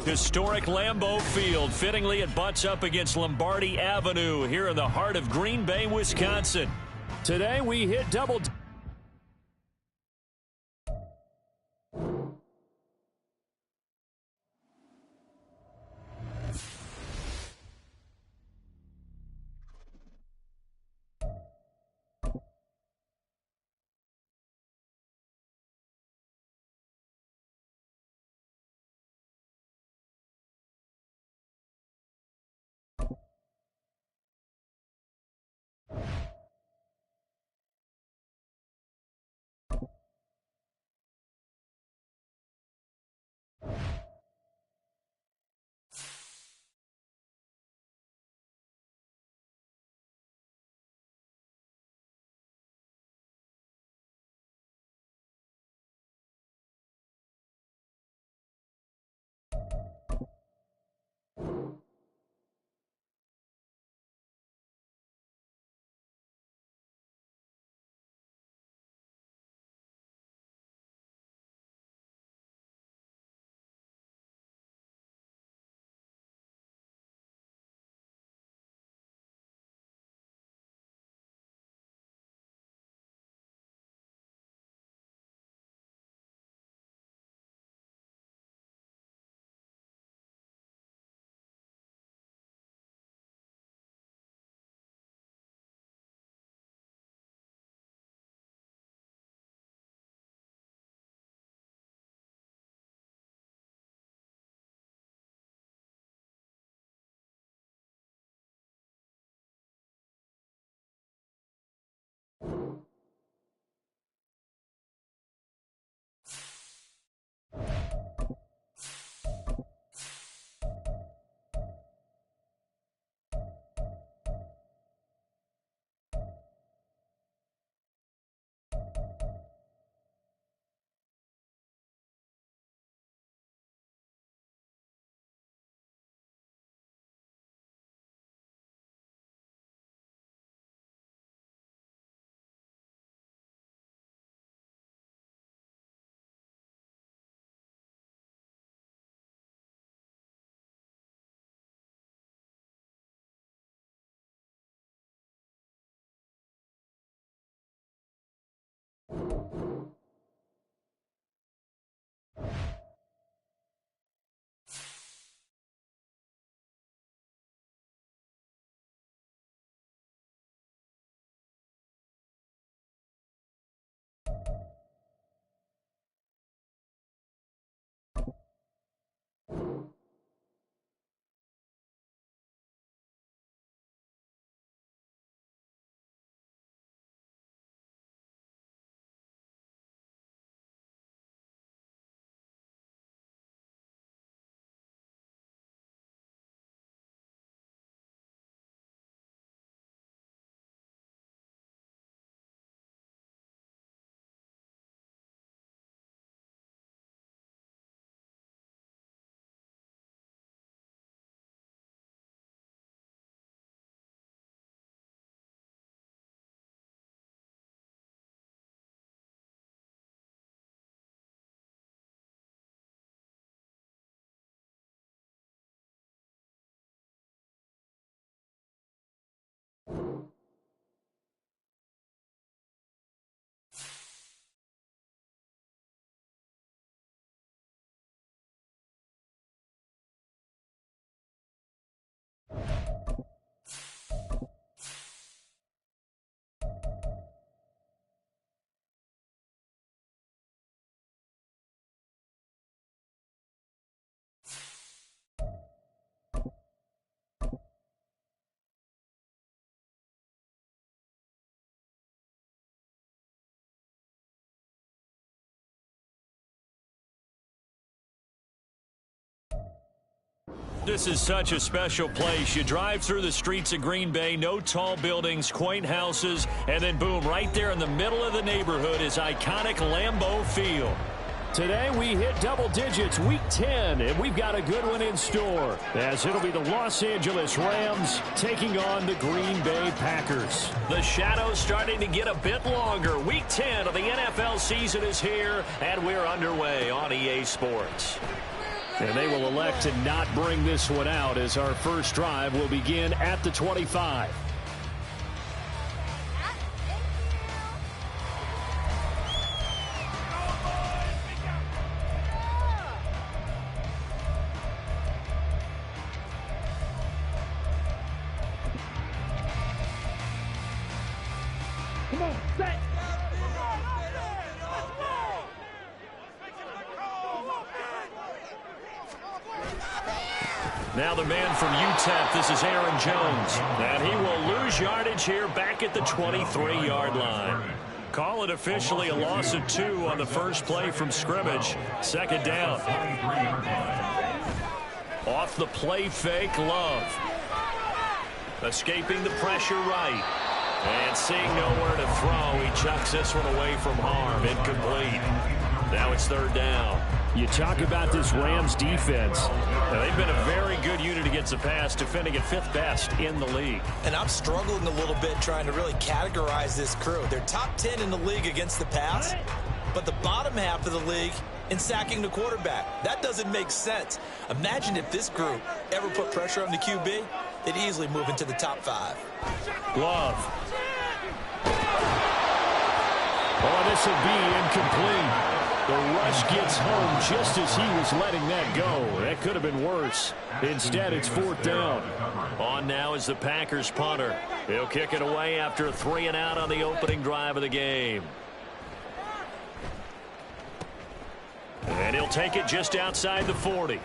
Historic Lambeau Field. Fittingly, it butts up against Lombardi Avenue here in the heart of Green Bay, Wisconsin. Today, we hit double. This is such a special place. You drive through the streets of Green Bay, no tall buildings, quaint houses, and then boom, right there in the middle of the neighborhood is iconic Lambeau Field. Today we hit double digits, week 10, and we've got a good one in store, as it'll be the Los Angeles Rams taking on the Green Bay Packers. The shadow's starting to get a bit longer. Week 10 of the NFL season is here, and we're underway on EA Sports. And they will elect to not bring this one out as our first drive will begin at the 25. Come on, set. Now the man from UTEP, this is Aaron Jones. And he will lose yardage here back at the 23-yard line. Call it officially a loss of 2 on the first play from scrimmage. Second down. Off the play fake, Love. Escaping the pressure right. And seeing nowhere to throw, he chucks this one away from harm. Incomplete. Now it's third down. You talk about this Rams defense. Now, they've been a very good unit against the pass, defending at 5th best in the league. And I'm struggling a little bit trying to really categorize this crew. They're top 10 in the league against the pass, but the bottom half of the league in sacking the quarterback. That doesn't make sense. Imagine if this group ever put pressure on the QB, they'd easily move into the top 5. Love. Oh, this will be incomplete. The rush gets home just as he was letting that go. That could have been worse. Instead, it's 4th down. On now is the Packers punter. He'll kick it away after a 3-and-out on the opening drive of the game. And he'll take it just outside the 40.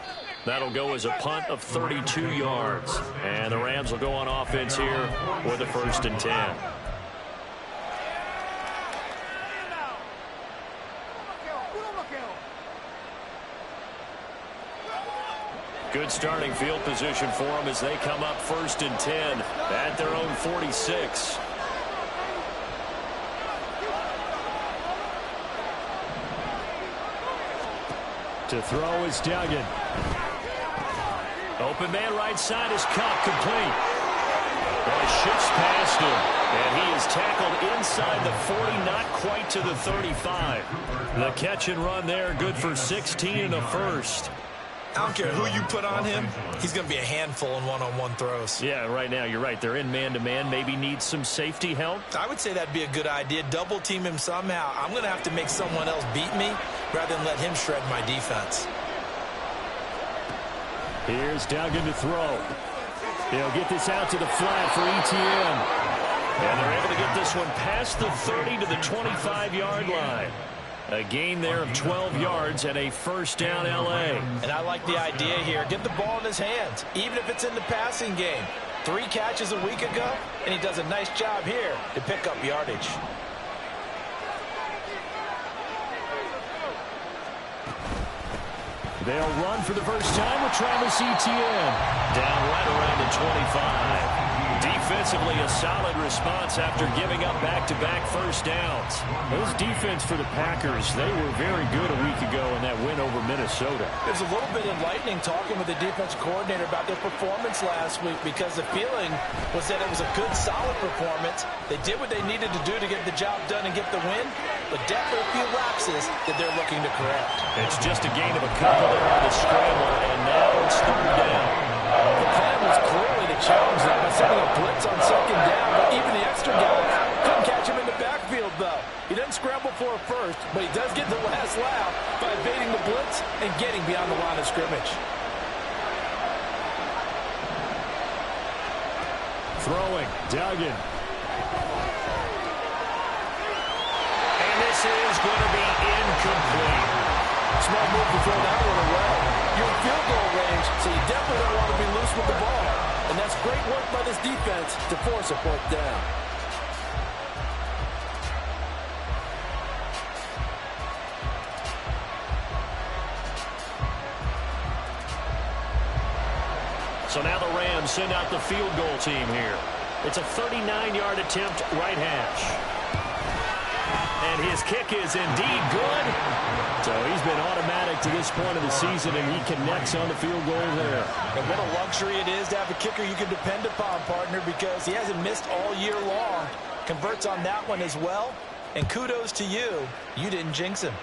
That'll go as a punt of 32 yards. And the Rams will go on offense here with a 1st and 10. Good starting field position for them as they come up 1st and 10 at their own 46. To throw is Duggan. Open man right side is caught, complete. Well, shifts past him, and he is tackled inside the 40, not quite to the 35. The catch and run there, good for 16 and a first. I don't care who you put on him, he's going to be a handful in one-on-one throws. Yeah, right now, you're right. They're in man-to-man. Maybe needs some safety help. I would say that'd be a good idea. Double team him somehow. I'm going to have to make someone else beat me rather than let him shred my defense. Here's Duggan to throw. They'll get this out to the flat for ETN. And they're able to get this one past the 30 to the 25-yard line. A gain there of 12 yards and a 1st down L.A. And I like the idea here. Get the ball in his hands, even if it's in the passing game. 3 catches a week ago, and he does a nice job here to pick up yardage. They'll run for the first time with Travis Etienne. Down right around the 25. Defensively, a solid response after giving up back-to-back 1st downs. Those defense for the Packers, they were very good a week ago in that win over Minnesota. It was a little bit enlightening talking with the defensive coordinator about their performance last week because the feeling was that it was a good, solid performance. They did what they needed to do to get the job done and get the win, but definitely a few lapses that they're looking to correct. It's just a gain of a couple there on the scramble, and now it's 3rd down. The plan was clearly to challenge them by sending a blitz on 2nd down, but even the extra guys couldn't catch him in the backfield, though. He doesn't scramble for a first, but he does get the last laugh by evading the blitz and getting beyond the line of scrimmage. Throwing, Duggan. And this is going to be incomplete. Smart move to throw that one away. You're in field goal range, so you definitely don't want to be loose with the ball. And that's great work by this defense to force a 4th down. So now the Rams send out the field goal team here. It's a 39-yard attempt, right hash. And his kick is indeed good. So he's been automatic to this point of the season, and he connects on the field goal there. And what a luxury it is to have a kicker you can depend upon, partner, because he hasn't missed all year long. Converts on that one as well. And kudos to you. You didn't jinx him.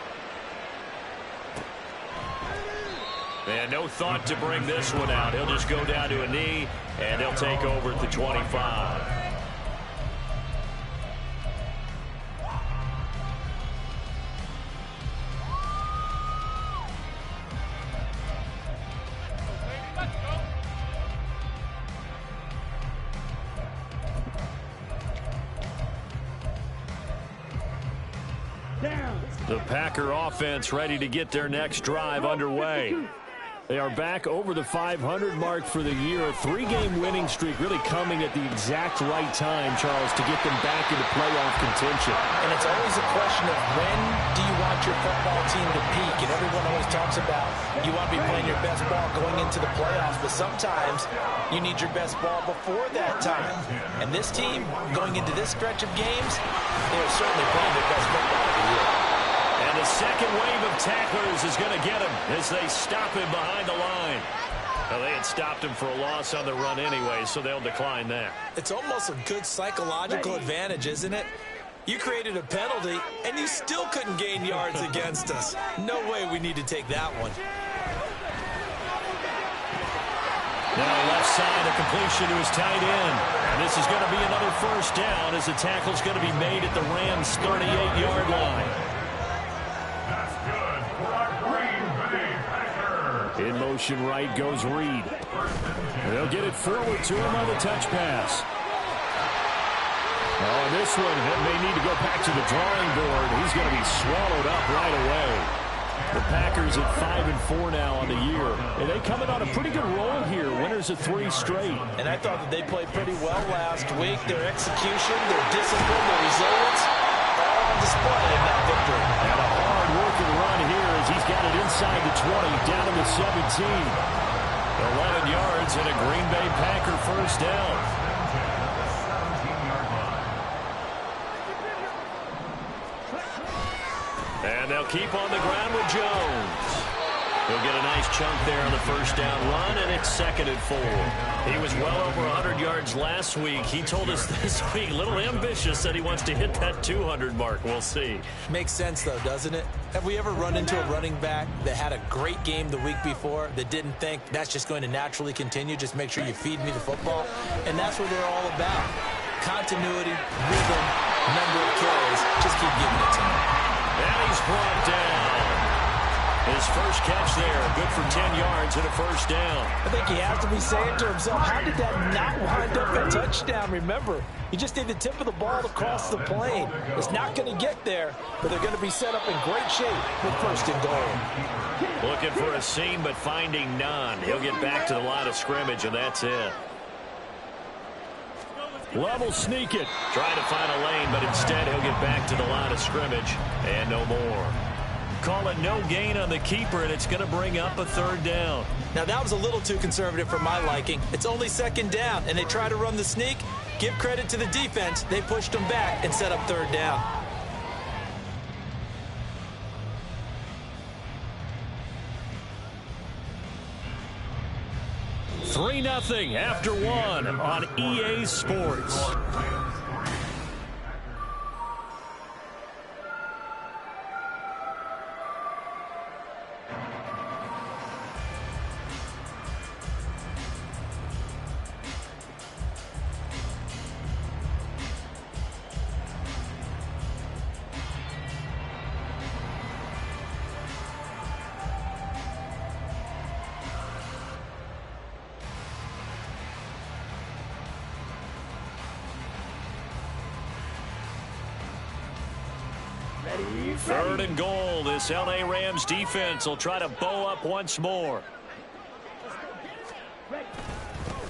And no thought to bring this one out. He'll just go down to a knee, and they'll take over at the 25. The Packer offense ready to get their next drive underway. They are back over the 500 mark for the year. A 3-game winning streak really coming at the exact right time, Charles, to get them back into playoff contention. And it's always a question of when do you want your football team to peak? And everyone always talks about you want to be playing your best ball going into the playoffs, but sometimes you need your best ball before that time. And this team, going into this stretch of games, they're certainly playing their best football of the year. And the second wave of tacklers is going to get him as they stop him behind the line. Well, they had stopped him for a loss on the run anyway, so they'll decline that. It's almost a good psychological advantage, isn't it? You created a penalty, and you still couldn't gain yards against us. No way we need to take that one. Now left side, a completion to his tight end. And this is going to be another first down as the tackle's going to be made at the Rams' 38-yard line. In motion right goes Reed. They'll get it forward to him on the touch pass. Oh, and this one may need to go back to the drawing board. He's going to be swallowed up right away. The Packers at 5-4 now on the year. And they come in on a pretty good roll here. Winners of 3 straight. And I thought that they played pretty well last week. Their execution, their discipline, their resilience, all on display in that victory. And a hard-working run here as he's got it inside the 20, down to the 17. 11 yards and a Green Bay Packer first down. And they'll keep on the ground with Jones. He'll get a nice chunk there on the first down run, and it's 2nd and 4. He was well over 100 yards last week. He told us this week, a little ambitious, that he wants to hit that 200 mark. We'll see. Makes sense, though, doesn't it? Have we ever run into a running back that had a great game the week before that didn't think that's just going to naturally continue? Just make sure you feed me the football. And that's what they're all about. Continuity, rhythm, number of carries. Just keep giving it to me. And he's brought down. His first catch there, good for 10 yards and a first down. I think he has to be saying to himself, how did that not wind up a touchdown? Remember, you just need the tip of the ball across the plane. It's not going to get there, but they're going to be set up in great shape with 1st and goal. Looking for a seam, but finding none. He'll get back to the line of scrimmage, and that's it. Love will sneak it. Trying to find a lane, but instead he'll get back to the line of scrimmage, and no more. Call it no gain on the keeper, and it's going to bring up a 3rd down. Now, that was a little too conservative for my liking. It's only 2nd down, and they try to run the sneak. Give credit to the defense. They pushed them back and set up 3rd down. Three 3-0 after 1 on EA Sports. Third and goal. This L.A. Rams defense will try to bow up once more.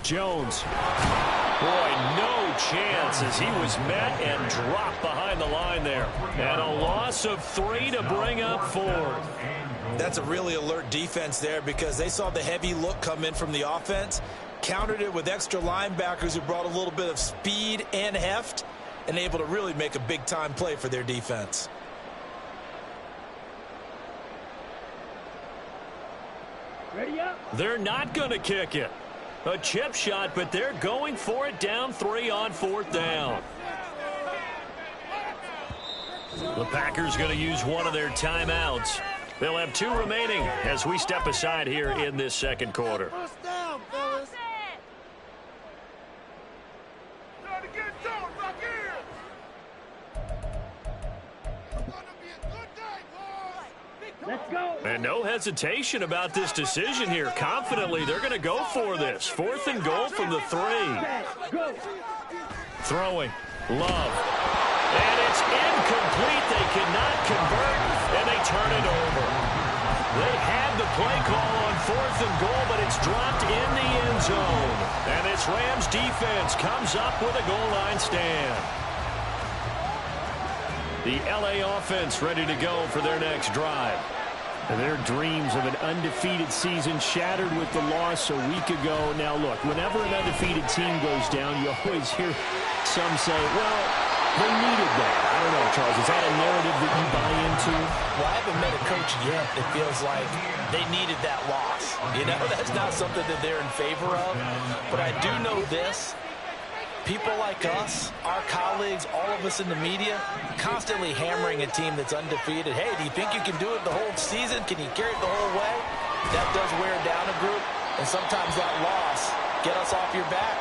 Jones. Boy, no chance as he was met and dropped behind the line there. And a loss of 3 to bring up 4. That's a really alert defense there because they saw the heavy look come in from the offense, countered it with extra linebackers who brought a little bit of speed and heft, and able to really make a big-time play for their defense. They're not going to kick it. A chip shot, but they're going for it down 3 on 4th down. The Packers going to use one of their timeouts. They'll have 2 remaining as we step aside here in this second quarter. First down, fellas. Trying to get going back here. It's gonna be a good day, boys. Let's go. And no hesitation about this decision here. Confidently, they're going to go for this. 4th and goal from the 3. Go. Throwing. Love. And it's incomplete. They cannot convert, and they turn it over. They had the play call on 4th and goal, but it's dropped in the end zone. And this Rams defense comes up with a goal line stand. The LA offense ready to go for their next drive. And their dreams of an undefeated season shattered with the loss a week ago. Now, look, whenever an undefeated team goes down, you always hear some say, well, they needed that. I don't know, Charles. Is that a narrative that you buy into? Well, I haven't met a coach yet that feels like they needed that loss. You know, that's not something that they're in favor of. But I do know this. People like us, our colleagues, all of us in the media, constantly hammering a team that's undefeated. Hey, do you think you can do it the whole season? Can you carry it the whole way? That does wear down a group. And sometimes that loss, get us off your back,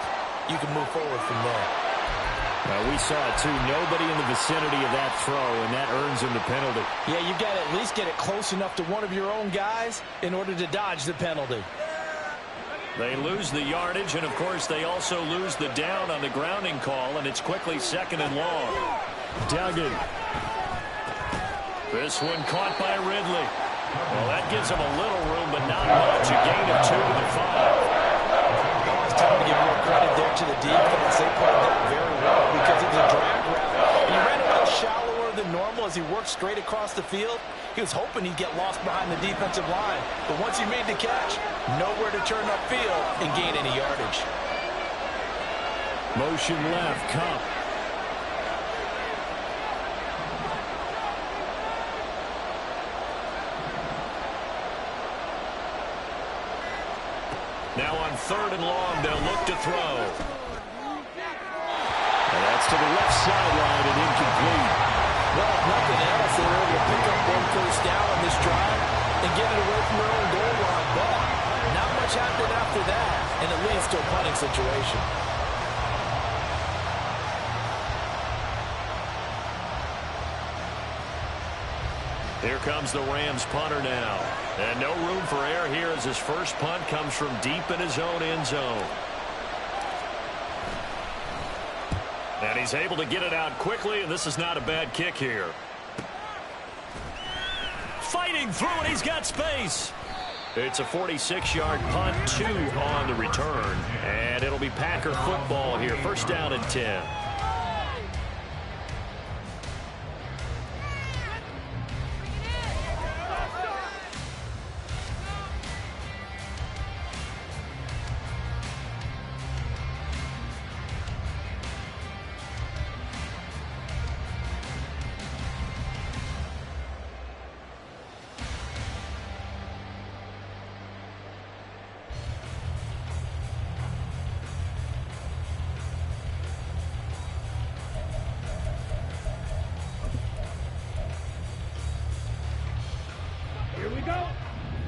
you can move forward from there. We saw it, too. Nobody in the vicinity of that throw, and that earns him the penalty. Yeah, you've got to at least get it close enough to one of your own guys in order to dodge the penalty. They lose the yardage, and, of course, they also lose the down on the grounding call, and it's quickly 2nd and long. Duggan. This one caught by Ridley. Well, that gives him a little room, but not much. A gain of 2 to the 5. It's time to give more credit there to the defense. They played that very well because it was a drag route. And he ran a little shallower than normal as he worked straight across the field. He was hoping he'd get lost behind the defensive line. But once he made the catch, nowhere to turn upfield and gain any yardage. Motion left, Kupp. Now on 3rd and long, they'll look to throw. And that's to the left sideline and incomplete. Well, if nothing else, they were able to pick up 1 first down on this drive and get it away from their own goal line. But not much happened after that, and it leads to a punting situation. Here comes the Rams punter now. And no room for error here as his first punt comes from deep in his own end zone. And he's able to get it out quickly, and this is not a bad kick here. Fighting through, and he's got space. It's a 46-yard punt, 2 on the return. And it'll be Packer football here. 1st down and 10.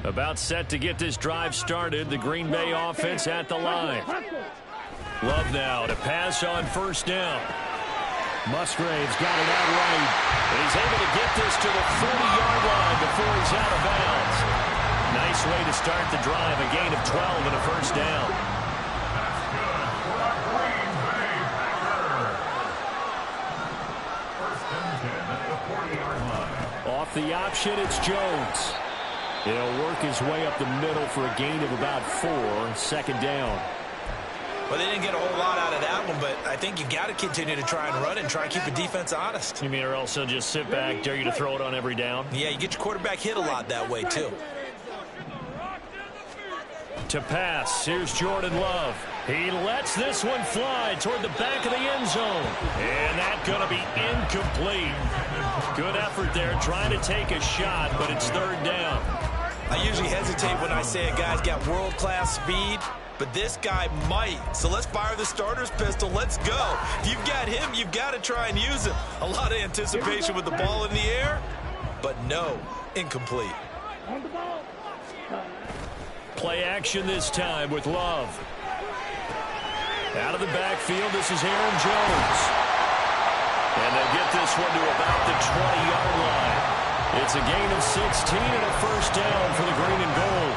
About set to get this drive started. The Green Bay offense at the line. Love now to pass on 1st down. Musgrave's got it out right. And he's able to get this to the 40-yard line before he's out of bounds. Nice way to start the drive. A gain of 12 and a 1st down. Off the option, it's Jones. He'll work his way up the middle for a gain of about 4. 2nd down. Well, they didn't get a whole lot out of that one, but I think you got to continue to try and run and try and keep the defense honest. You mean or else he'll just sit back, dare you to throw it on every down? Yeah, you get your quarterback hit a lot that way, too. To pass, here's Jordan Love. He lets this one fly toward the back of the end zone. And that's going to be incomplete. Good effort there, trying to take a shot, but it's 3rd down. I usually hesitate when I say a guy's got world-class speed, but this guy might. So let's fire the starter's pistol. Let's go. If you've got him, you've got to try and use him. A lot of anticipation with the ball in the air, but no, incomplete. Play action this time with Love. Out of the backfield, this is Aaron Jones. And they'll get this one to about the 20-yard line. It's a gain of 16 and a first down for the green and gold.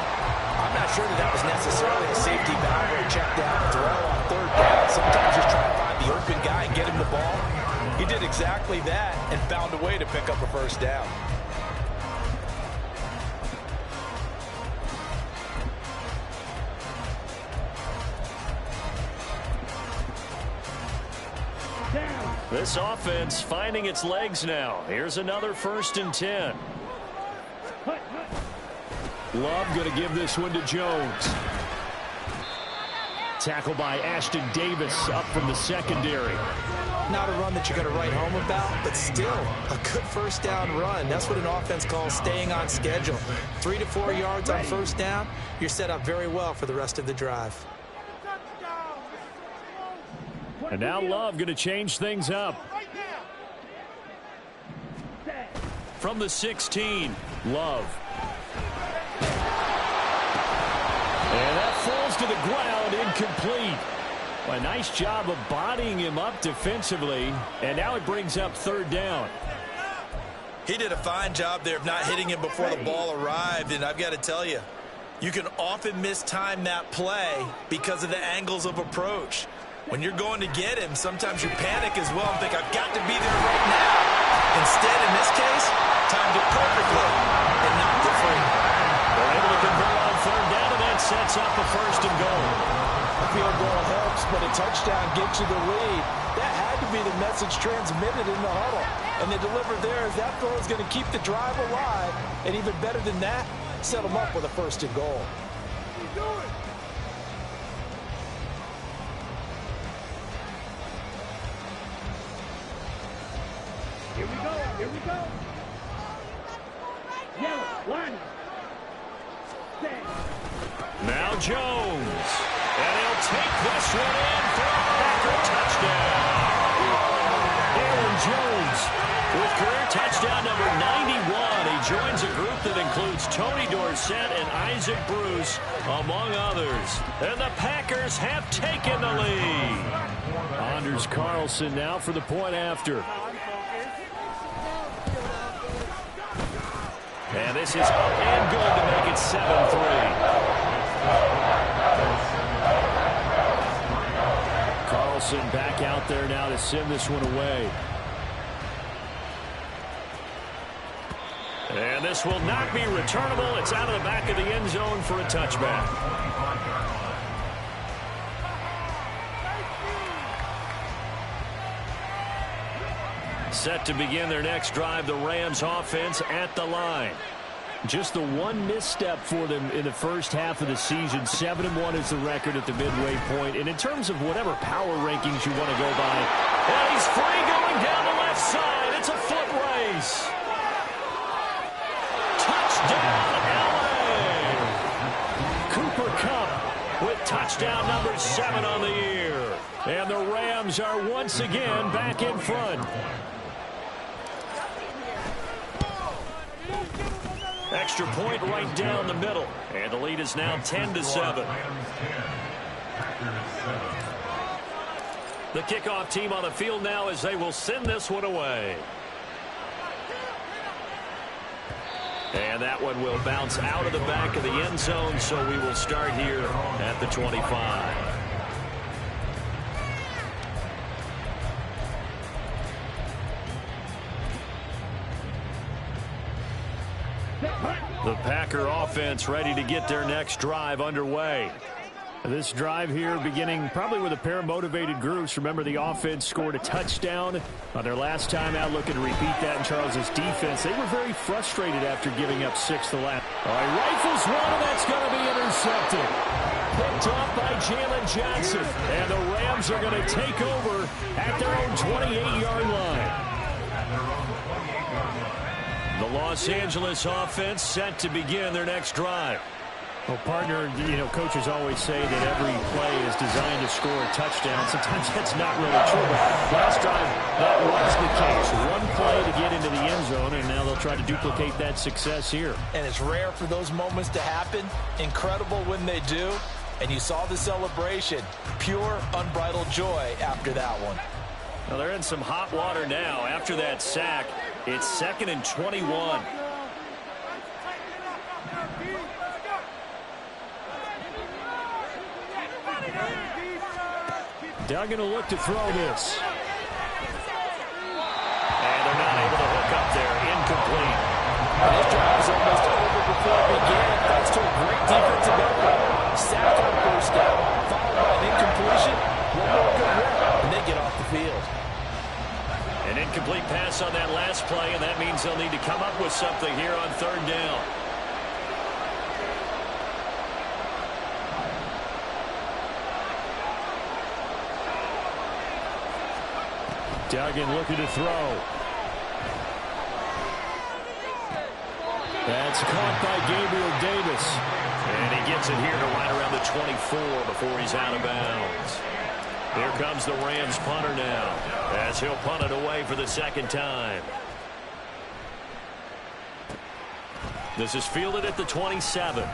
I'm not sure that was necessarily a safety valve or a check down throw on third down. Sometimes just try to find the open guy and get him the ball. He did exactly that and found a way to pick up a first down. This offense finding its legs now. Here's another 1st and 10. Love going to give this one to Jones. Tackled by Ashton Davis up from the secondary. Not a run that you're going to write home about, but still a good first down run. That's what an offense calls staying on schedule. 3 to 4 yards on first down. You're set up very well for the rest of the drive. And now Love going to change things up. From the 16, Love. And that falls to the ground, incomplete. A nice job of bodying him up defensively, and now it brings up 3rd down. He did a fine job there of not hitting him before the ball arrived, and I've got to tell you, you can often mistime that play because of the angles of approach. When you're going to get him, sometimes you panic as well and think, I've got to be there right now. Instead, in this case, timed it perfectly and knocked it free. They're able to convert on 3rd down, and that sets up a 1st and goal. A field goal helps, but a touchdown gets you the lead. That had to be the message transmitted in the huddle. And they delivered there as that throw is going to keep the drive alive. And even better than that, set them up with a 1st and goal. Here we go. Here we go. Yellow, line. Now Jones. And he'll take this one in for a Packer touchdown. Aaron Jones with career touchdown number 91. He joins a group that includes Tony Dorsett and Isaac Bruce, among others. And the Packers have taken the lead. Anders Carlson now for the point after. And this is up and good to make it 7-3. Carlson back out there now to send this one away. And this will not be returnable. It's out of the back of the end zone for a touchback. Set to begin their next drive, the Rams offense at the line. Just the one misstep for them in the first half of the season. 7-1 is the record at the midway point. And in terms of whatever power rankings you want to go by, and he's free going down the left side. It's a foot race. Touchdown, LA! Cooper Kupp with touchdown number 7 on the year. And the Rams are once again back in front. Extra point right down the middle. And the lead is now 10-7. The kickoff team on the field now as they will send this one away. And that one will bounce out of the back of the end zone, so we will start here at the 25. The Packer offense ready to get their next drive underway. This drive here beginning probably with a pair of motivated groups. Remember, the offense scored a touchdown on their last time out, looking to repeat that in Charles's defense. They were very frustrated after giving up 6 the last. All right, rifles one, and that's going to be intercepted. Picked off by Jalen Johnson. And the Rams are going to take over at their own 28-yard line. The Los Angeles offense set to begin their next drive. Well, partner, coaches always say that every play is designed to score a touchdown. Sometimes that's not really true, but last drive, that was the case. One play to get into the end zone, and now they'll try to duplicate that success here. And it's rare for those moments to happen. Incredible when they do. And you saw the celebration. Pure, unbridled joy after that one. Well, they're in some hot water now. After that sack, it's 2nd and 21. Duggan will look to throw this. And they're not able to hook up there. Incomplete. This drive is almost over before it began, thanks to a great defensive effort. Sack on first down, followed by an incompletion. One more good run, and they get off the field. An incomplete pass on that last play, and that means they'll need to come up with something here on 3rd down. Duggan looking to throw. That's caught by Gabriel Davis. And he gets it here to right around the 24 before he's out of bounds. Here comes the Rams punter now, as he'll punt it away for the 2nd time. This is fielded at the 27.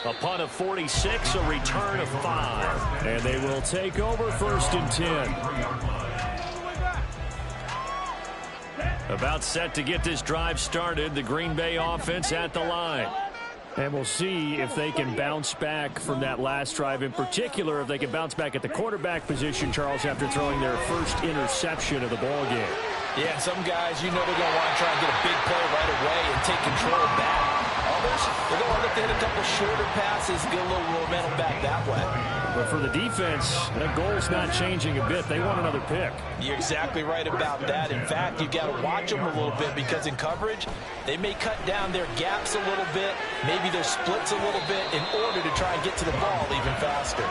A punt of 46, a return of 5. And they will take over 1st and 10. About set to get this drive started. The Green Bay offense at the line. And we'll see if they can bounce back from that last drive. In particular, if they can bounce back at the quarterback position, Charles, after throwing their first interception of the ball game. Yeah, some guys, they're going to want to try and get a big play right away and take control back. Others, they're going to look to hit a couple shorter passes, get a little momentum back that way. But for the defense, that goal's not changing a bit. They want another pick. You're exactly right about that. In fact, you've got to watch them a little bit because in coverage, they may cut down their gaps a little bit, maybe their splits a little bit in order to try and get to the ball even faster.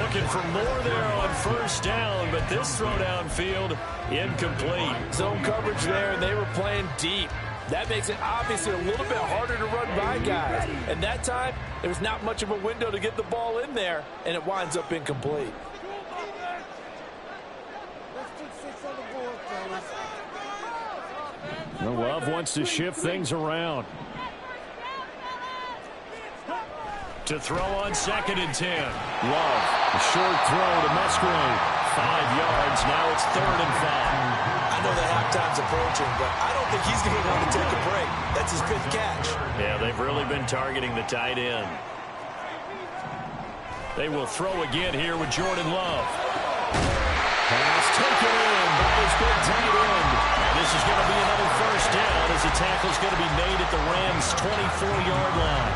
Looking for more there on 1st down, but this throw downfield, incomplete. Zone coverage there, and they were playing deep. That makes it obviously a little bit harder to run by guys. And that time, there was not much of a window to get the ball in there, and it winds up incomplete. Well, Love wants to shift things around. To throw on 2nd and 10. Love, a short throw to Musgrave. 5 yards, now it's 3rd and 5. I know that halftime's approaching, but I don't think he's going to want to take a break. That's his 5th catch. Yeah, they've really been targeting the tight end. They will throw again here with Jordan Love. Pass taken in by his big tight end. This is going to be another 1st down as the tackle's going to be made at the Rams' 24-yard line.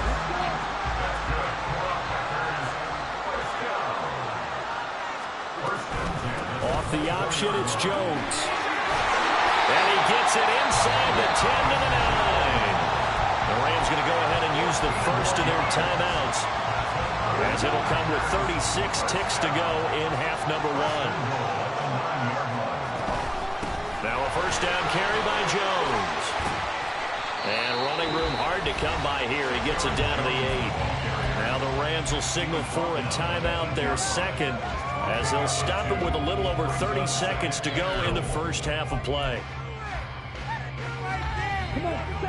Off the option, it's Jones. And he gets it inside the 10 to the 9. The Rams going to go ahead and use the first of their timeouts, as it'll come with 36 ticks to go in half number 1. Now a 1st down carry by Jones. And running room hard to come by here. He gets it down to the 8. Now the Rams will signal for a timeout, their 2nd, as they'll stop it with a little over 30 seconds to go in the first half of play.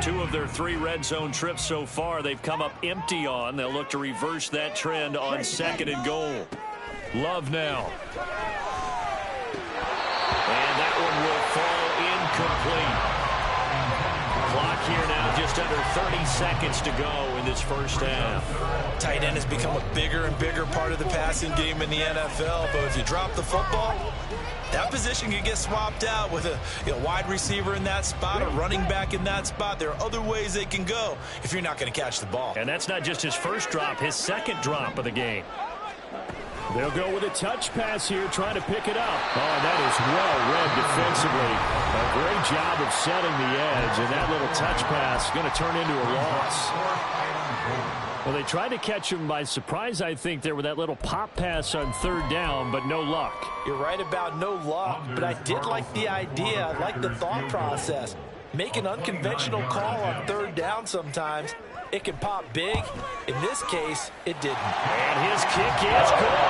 2 of their 3 red zone trips so far they've come up empty on. They'll look to reverse that trend on 2nd and goal. Love now. And that one will fall incomplete. Clock here now, just under 30 seconds to go in this first half. Tight end has become a bigger and bigger part of the passing game in the NFL, but if you drop the football, that position can get swapped out with a wide receiver in that spot, a running back in that spot. There are other ways they can go if you're not going to catch the ball. And that's not just his first drop, his 2nd drop of the game. They'll go with a touch pass here, trying to pick it up. Oh, and that is well read defensively. A great job of setting the edge, and that little touch pass is going to turn into a loss. Well, they tried to catch him by surprise, I think, there with that little pop pass on 3rd down, but no luck. You're right about no luck, but I did like the idea. I like the thought process. Make an unconventional call on 3rd down sometimes. it can pop big. In this case, it didn't. And his kick is good.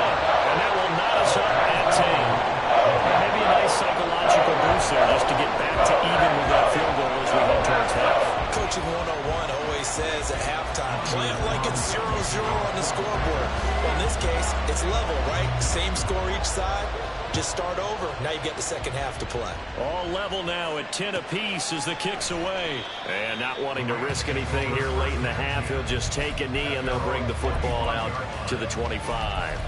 And that will knot us up at 10. Maybe a nice psychological boost there just to get back to even with that field goal as we head towards half. Coaching 101 always says at halftime, play it like it's 0-0 on the scoreboard. Well, in this case, it's level, right? Same score each side. Just start over. Now you get the second half to play. All level now at 10 apiece as the kick's away. And not wanting to risk anything here late in the half, he'll just take a knee and they'll bring the football out to the 25.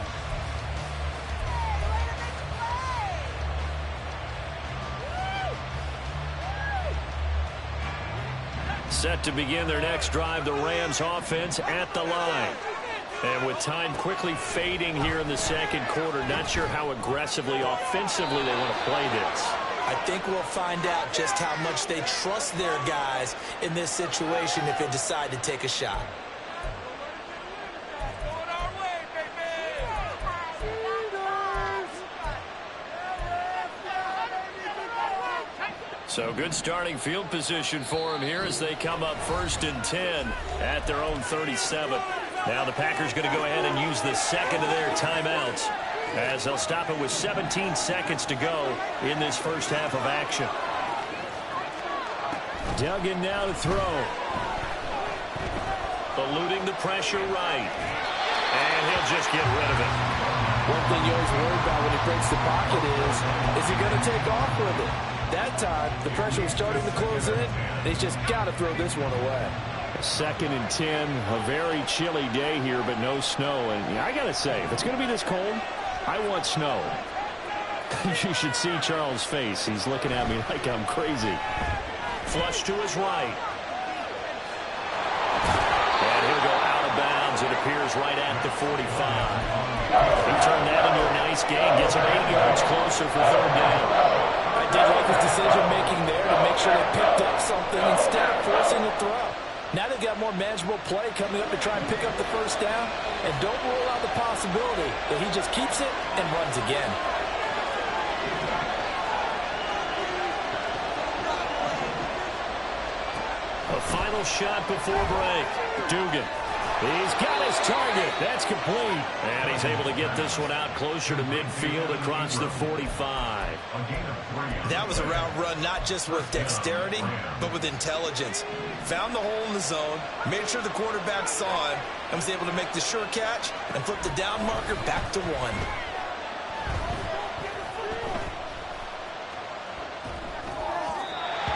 Set to begin their next drive, the Rams offense at the line. And with time quickly fading here in the second quarter, not sure how aggressively, offensively they want to play this. I think we'll find out just how much they trust their guys in this situation if they decide to take a shot. Going our way, baby! So good starting field position for them here as they come up 1st and 10 at their own 37. Now the Packers going to go ahead and use the second of their timeouts as they'll stop it with 17 seconds to go in this first half of action. Duggan now to throw. Eluding the pressure right. And he'll just get rid of it. One thing you always worry about when he breaks the pocket is he going to take off with it? That time, the pressure was starting to close in, and he's just got to throw this one away. 2nd and 10, a very chilly day here, but no snow. And yeah, I got to say, if it's going to be this cold, I want snow. You should see Charles' face. He's looking at me like I'm crazy. Flush to his right. And he'll go out of bounds. It appears right at the 45. He turned that into a nice gain. Gets him 8 yards closer for 3rd down. I did like his decision-making there to make sure they picked up something instead of forcing the throw. Now they've got more manageable play coming up to try and pick up the first down. And don't rule out the possibility that he just keeps it and runs again. A final shot before break. Dugan. He's got his target. That's complete. And he's able to get this one out closer to midfield across the 45. That was a route run not just with dexterity, but with intelligence. Found the hole in the zone, made sure the quarterback saw him, and was able to make the sure catch and flip the down marker back to 1.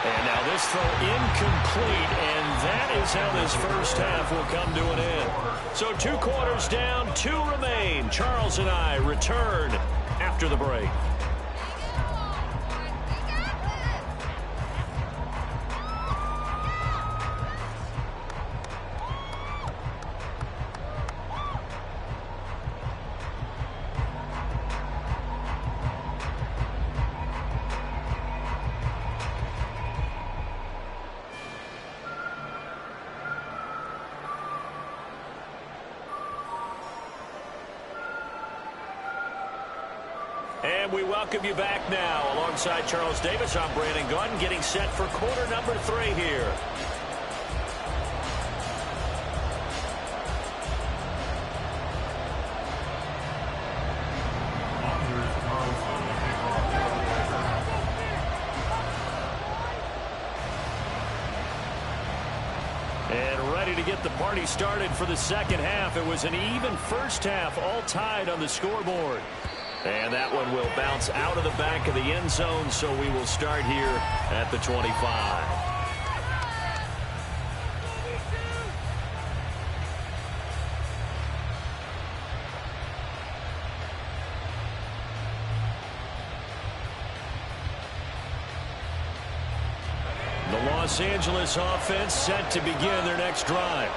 And now this throw incomplete, and that is how this first half will come to an end. So 2 quarters down, 2 remain. Charles and I return after the break. And we welcome you back now. Alongside Charles Davis, I'm Brandon Gaudin, getting set for quarter number 3 here. And ready to get the party started for the second half. It was an even first half, all tied on the scoreboard. And that one will bounce out of the back of the end zone, so we will start here at the 25. The Los Angeles offense set to begin their next drive.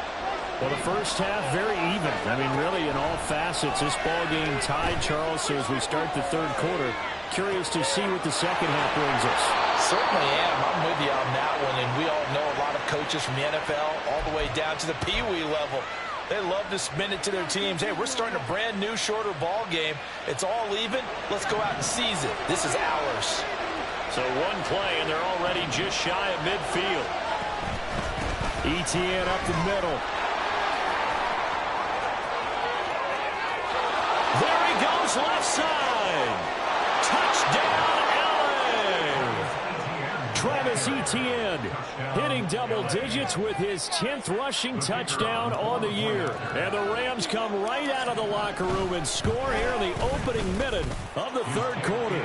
Well, the first half, very even. I mean, really, in all facets, this ball game tied, Charles. So as we start the third quarter, curious to see what the second half brings us. Certainly am. I'm with you on that one. And we all know a lot of coaches from the NFL all the way down to the Pee-wee level. They love to spin it to their teams. Hey, we're starting a brand new, shorter ball game. It's all even. Let's go out and seize it. This is ours. So one play, and they're already just shy of midfield. Etienne up the middle. goes left side. Touchdown, LA. Travis Etienne hitting double digits with his 10th rushing touchdown on the year. And the Rams come right out of the locker room and score here in the opening minute of the third quarter.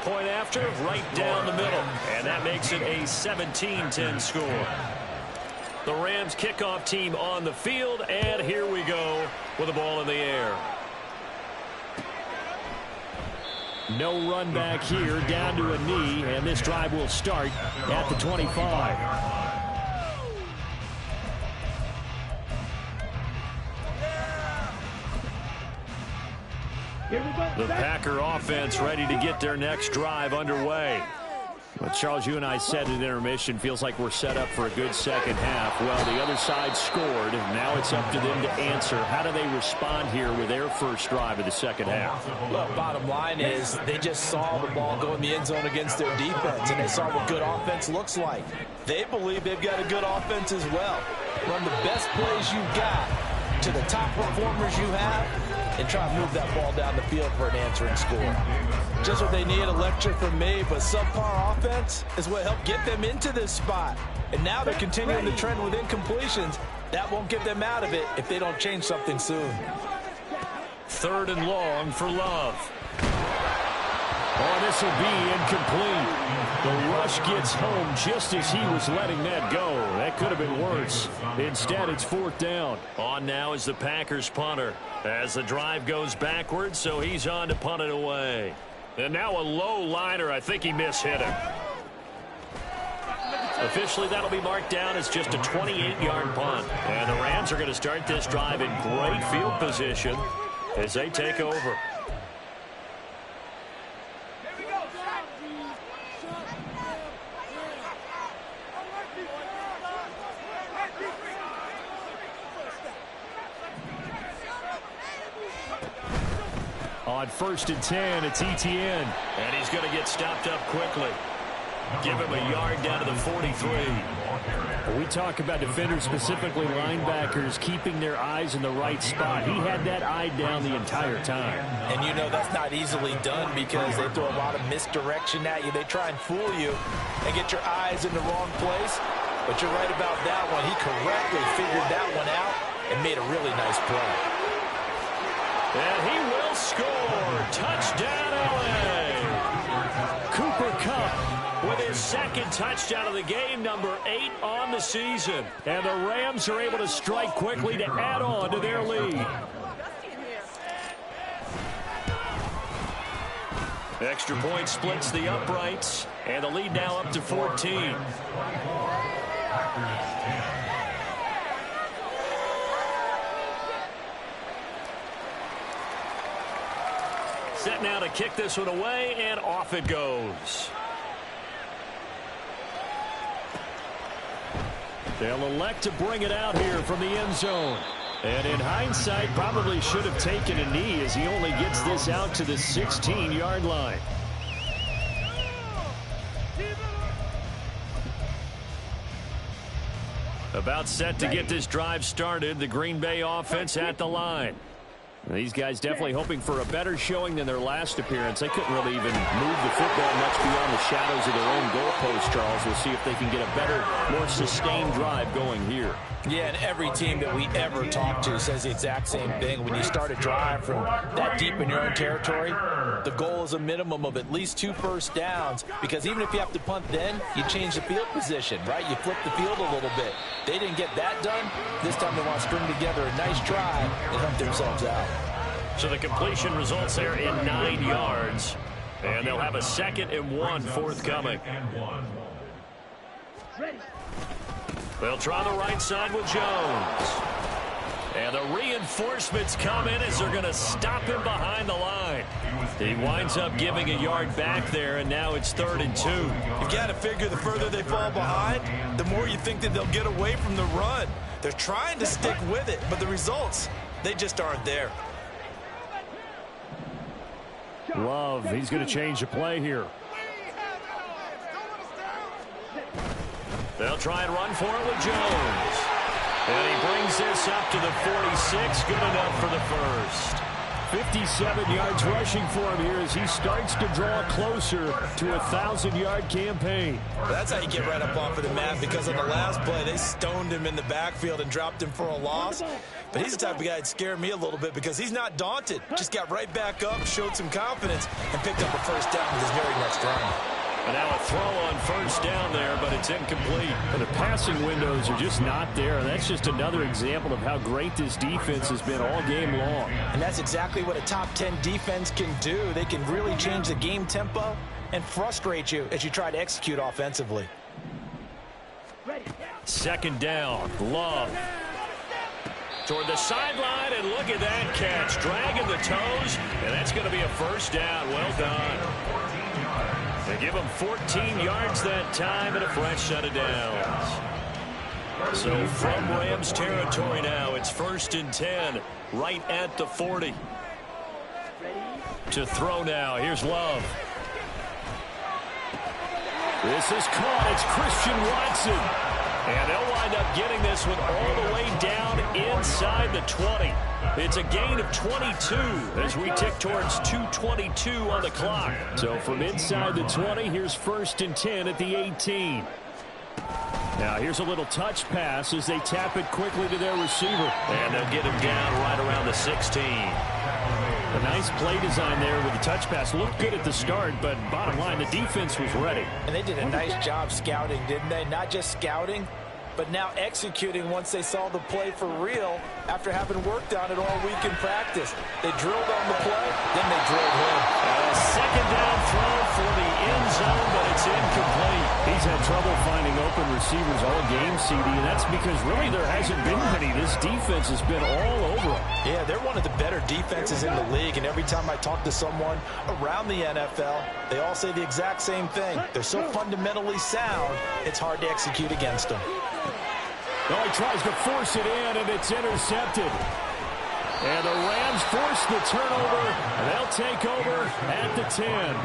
Point after, right down the middle. And that makes it a 17-10 score. The Rams kickoff team on the field, and here we go with the ball in the air. No run back here, down to a knee, and this drive will start at the 25. The Packer offense ready to get their next drive underway. But Charles, you and I said at intermission, feels like we're set up for a good second half. Well, the other side scored. Now it's up to them to answer. How do they respond here with their first drive of the second half? Well, bottom line is they just saw the ball go in the end zone against their defense, and they saw what good offense looks like. They believe they've got a good offense as well. Run the best plays you've got to the top performers you have, and try to move that ball down the field for an answering score. Just what they need, a lecture from me, but subpar offense is what helped get them into this spot. And now they're continuing the trend with incompletions. That won't get them out of it if they don't change something soon. 3rd and long for Love. Oh, this will be incomplete. The rush gets home just as he was letting that go. That could have been worse. Instead, it's 4th down. On now is the Packers punter as the drive goes backwards, so he's on to punt it away. And now a low liner. I think he mishit it. Officially, that'll be marked down as just a 28-yard punt. And the Rams are going to start this drive in great field position as they take over. On 1st and 10, it's Etienne. And he's going to get stopped up quickly. Give him a yard down to the 43. We talk about defenders, specifically linebackers, keeping their eyes in the right spot. He had that eye down the entire time. And you know that's not easily done because they throw a lot of misdirection at you. They try and fool you and get your eyes in the wrong place. But you're right about that one. He correctly figured that one out and made a really nice play. And he will score. Touchdown, LA. Cooper Kupp with his 2nd touchdown of the game, number 8 on the season. And the Rams are able to strike quickly to add on to their lead. Extra point splits the uprights, and the lead now up to 14. Set now to kick this one away, and off it goes. They'll elect to bring it out here from the end zone. And in hindsight, probably should have taken a knee as he only gets this out to the 16-yard line. About set to get this drive started. The Green Bay offense at the line. These guys definitely hoping for a better showing than their last appearance. They couldn't really even move the football much beyond the shadows of their own goalpost, Charles. We'll see if they can get a better, more sustained drive going here. Yeah, and every team that we ever talk to says the exact same thing. When you start a drive from that deep in your own territory, the goal is a minimum of at least 2 first downs, because even if you have to punt then, you change the field position, right? You flip the field a little bit. They didn't get that done. This time they want to string together a nice drive and help themselves out. So the completion results there in 9 yards. And they'll have a 2nd and 1 forthcoming. They'll try the right side with Jones. And the reinforcements come in as they're going to stop him behind the line. He winds up giving a yard back there, and now it's 3rd and 2. You've got to figure the further they fall behind, the more you think that they'll get away from the run. They're trying to stick with it, but the results, they just aren't there. Love, he's going to change the play here. They'll try and run for it with Jones. And he brings this up to the 46. Good enough for the first. 57 yards rushing for him here as he starts to draw closer to a 1,000-yard campaign. That's how you get right up off of the mat, because on the last play, they stoned him in the backfield and dropped him for a loss. But he's the type of guy that scared me a little bit because he's not daunted. Just got right back up, showed some confidence, and picked up a first down with his very next run. And now a throw on first down there, but it's incomplete. And the passing windows are just not there. And that's just another example of how great this defense has been all game long. And that's exactly what a top 10 defense can do. They can really change the game tempo and frustrate you as you try to execute offensively. Second down, Love. Toward the sideline, and look at that catch. Dragging the toes, and that's going to be a first down. Well done. They give him 14 yards that time and a fresh set of downs. So from Rams territory now, it's 1st and 10, right at the 40. To throw now, here's Love. This is caught, it's Christian Watson. And they'll wind up getting this one all the way down inside the 20. It's a gain of 22 as we tick towards 2:22 on the clock. So from inside the 20, here's 1st and 10 at the 18. Now here's a little touch pass as they tap it quickly to their receiver. And they'll get him down right around the 16. A nice play design there with the touch pass. Looked good at the start, but bottom line, the defense was ready. And they did a nice job scouting, didn't they? Not just scouting, but now executing once they saw the play for real after having worked on it all week in practice. They drilled on the play, then they drilled him. A second down throw for the end zone, but it's incomplete. He's had trouble finding open receivers all game, CD, and that's because really there hasn't been many. This defense has been all over them. Yeah, they're one of the better defenses in the league, and every time I talk to someone around the NFL, they all say the exact same thing. They're so fundamentally sound, it's hard to execute against them. Oh, he tries to force it in, and it's intercepted. And the Rams force the turnover, and they'll take over at the 10.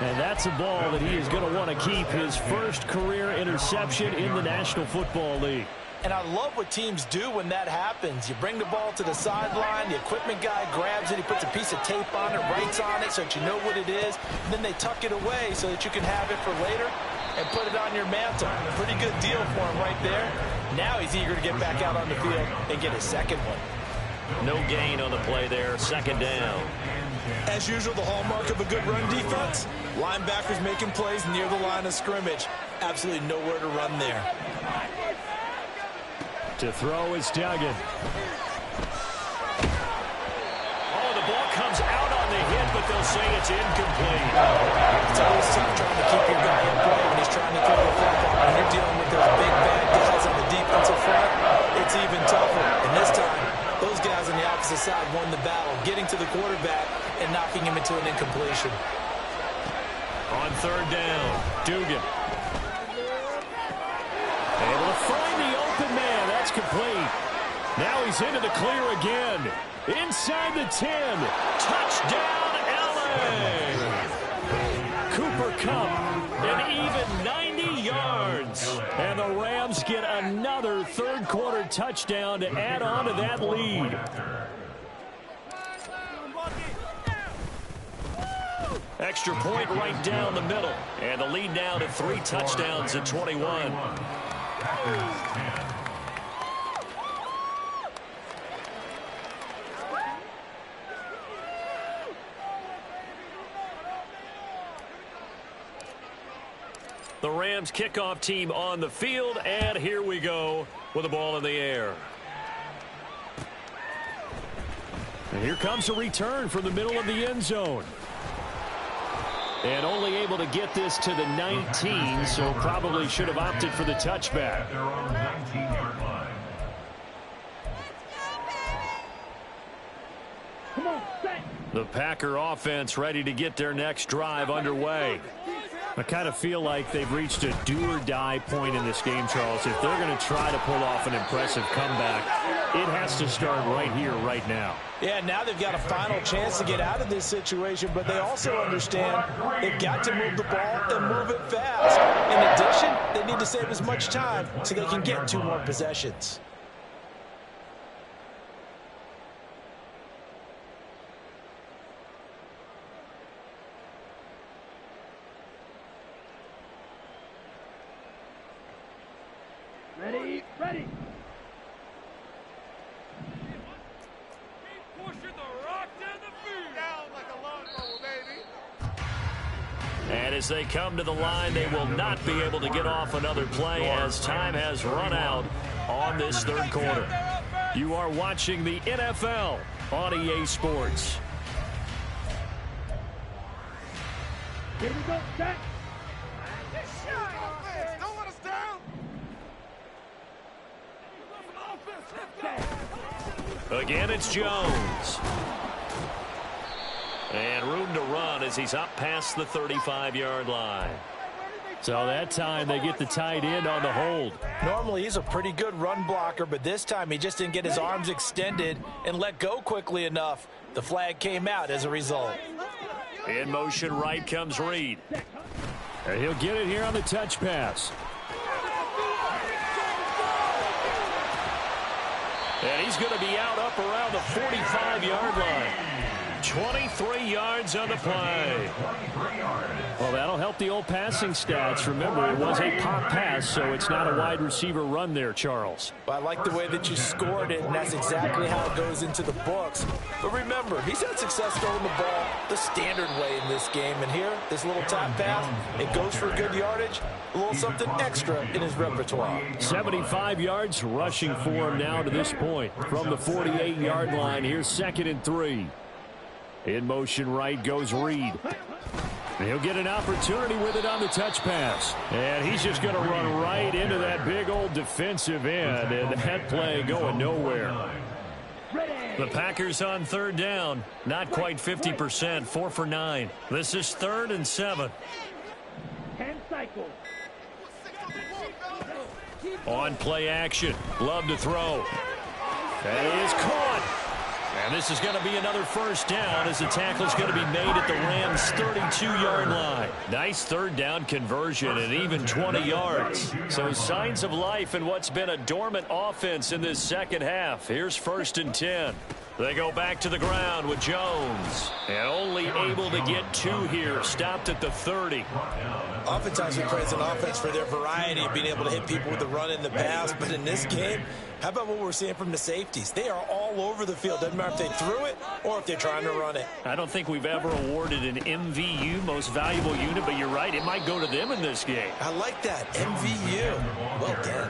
And that's a ball that he is going to want to keep, his first career interception in the National Football League. And I love what teams do when that happens. You bring the ball to the sideline, the equipment guy grabs it, he puts a piece of tape on it, writes on it so that you know what it is, and then they tuck it away so that you can have it for later and put it on your mantle. Pretty good deal for him right there. Now he's eager to get back out on the field and get his second one. No gain on the play there, second down. As usual, the hallmark of a good run defense, linebackers making plays near the line of scrimmage. Absolutely nowhere to run there. To throw is Duggan. Oh, the ball comes out on the hit, but they'll say it's incomplete. It's always tough trying to keep your guy in play when he's trying to throw the football. When you're dealing with those big bad guys on the defensive front, it's even tougher. And this time, those guys on the opposite side won the battle, getting to the quarterback and knocking him into an incompletion. On third down, Dugan. Able to find the open man. That's complete. Now he's into the clear again. Inside the 10. Touchdown, LA. Cooper Kupp, an even 90 yards. And the Rams get another third-quarter touchdown to add on to that lead. Extra point right down the middle. And the lead now to 3 touchdowns at 21. The Rams kickoff team on the field, and here we go with the ball in the air. And here comes a return from the middle of the end zone. And only able to get this to the 19, so probably should have opted for the touchback. The Packer offense ready to get their next drive underway. I kind of feel like they've reached a do-or-die point in this game, Charles. If they're going to try to pull off an impressive comeback, it has to start right here, right now. Yeah, now they've got a final chance to get out of this situation, but they also understand they've got to move the ball and move it fast. In addition, they need to save as much time so they can get 2 more possessions. Ready. Keep pushing the rock down the field. Down like a lawnmower, baby. And as they come to the line, they will not be able to get off another play as time has run out on this third quarter. You are watching the NFL on EA Sports. Here we go, set. Don't let us down. Again, it's Jones. And room to run as he's up past the 35-yard line. So that time they get the tight end on the hold. Normally he's a pretty good run blocker, but this time he just didn't get his arms extended and let go quickly enough. The flag came out as a result. In motion right comes Reed. And he'll get it here on the touch pass. And he's going to be out up around the 45-yard line. 23 yards on the play. Well, that'll help the old passing stats. Remember, it was a pop pass, so it's not a wide receiver run there, Charles. Well, I like the way that you scored it, and that's exactly how it goes into the books. But remember, he's had success throwing the ball the standard way in this game. And here, this little top pass, it goes for good yardage, a little something extra in his repertoire. 75 yards rushing for him now to this point. From the 48-yard line, here's 2nd and 3. In motion right goes Reed. He'll get an opportunity with it on the touch pass. And he's just going to run right into that big old defensive end. And that play going nowhere. The Packers on 3rd down. Not quite 50%. 4 for 9. This is 3rd and 7. 10 cycles. On play action. Love to throw. That is caught. And this is going to be another first down as the tackle is going to be made at the Rams' 32-yard line. Nice 3rd down conversion and even 20 yards. So signs of life in what's been a dormant offense in this second half. Here's 1st and 10. They go back to the ground with Jones. And only able to get 2 here. Stopped at the 30. Oftentimes we praise an offense for their variety of being able to hit people with the run and the pass. But in this game, how about what we're seeing from the safeties? They are all over the field. Doesn't matter if they threw it or if they're trying to run it. I don't think we've ever awarded an MVU, most valuable unit, but you're right. It might go to them in this game. I like that. MVU. Well done.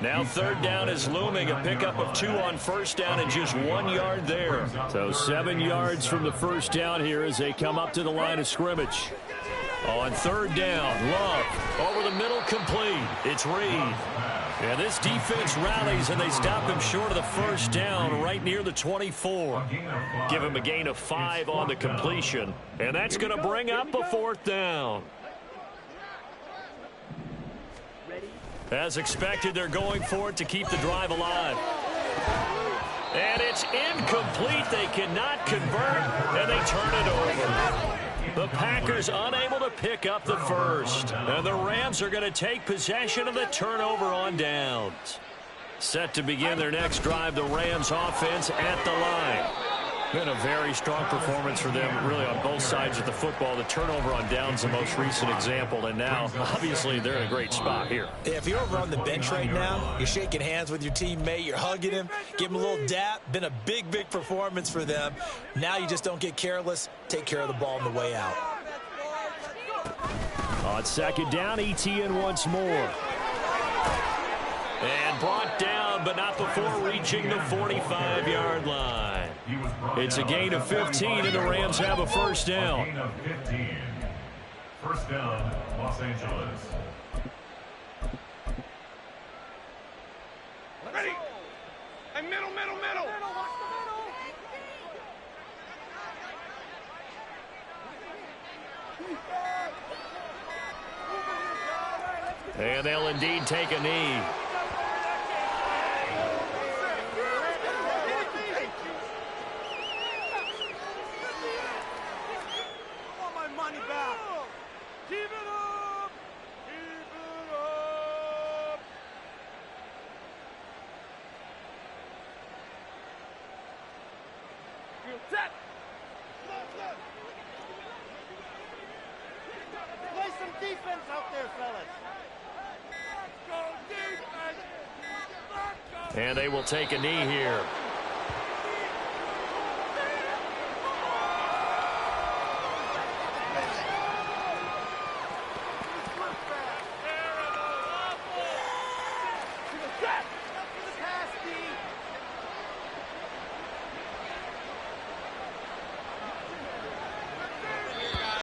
Now 3rd down is looming. A pickup of 2 on 1st down and just 1 yard there. So 7 yards from the first down here as they come up to the line of scrimmage. On 3rd down, Love over the middle, complete. It's Reed. And this defense rallies, and they stop him short of the first down right near the 24. Give him a gain of 5 on the completion, and that's going to bring up a 4th down. As expected, they're going for it to keep the drive alive. And it's incomplete. They cannot convert, and they turn it over. The Packers unable to pick up the first. And the Rams are going to take possession of the turnover on downs. Set to begin their next drive, the Rams offense at the line. Been a very strong performance for them, really, on both sides of the football. The turnover on downs, the most recent example, and now, obviously, they're in a great spot here. Yeah, if you're over on the bench right now, you're shaking hands with your teammate, you're hugging him, give him a little dap. Been a big, big performance for them. Now you just don't get careless. Take care of the ball on the way out. On 2nd down, ETN once more. And brought down, but not before reaching the 45-yard line. It's a gain of 15, and the Rams have a first down. First down, Los Angeles. Ready. And middle. And they'll indeed take a knee. Play some defense out there, fellas. Let's go defense. And they will take a knee here.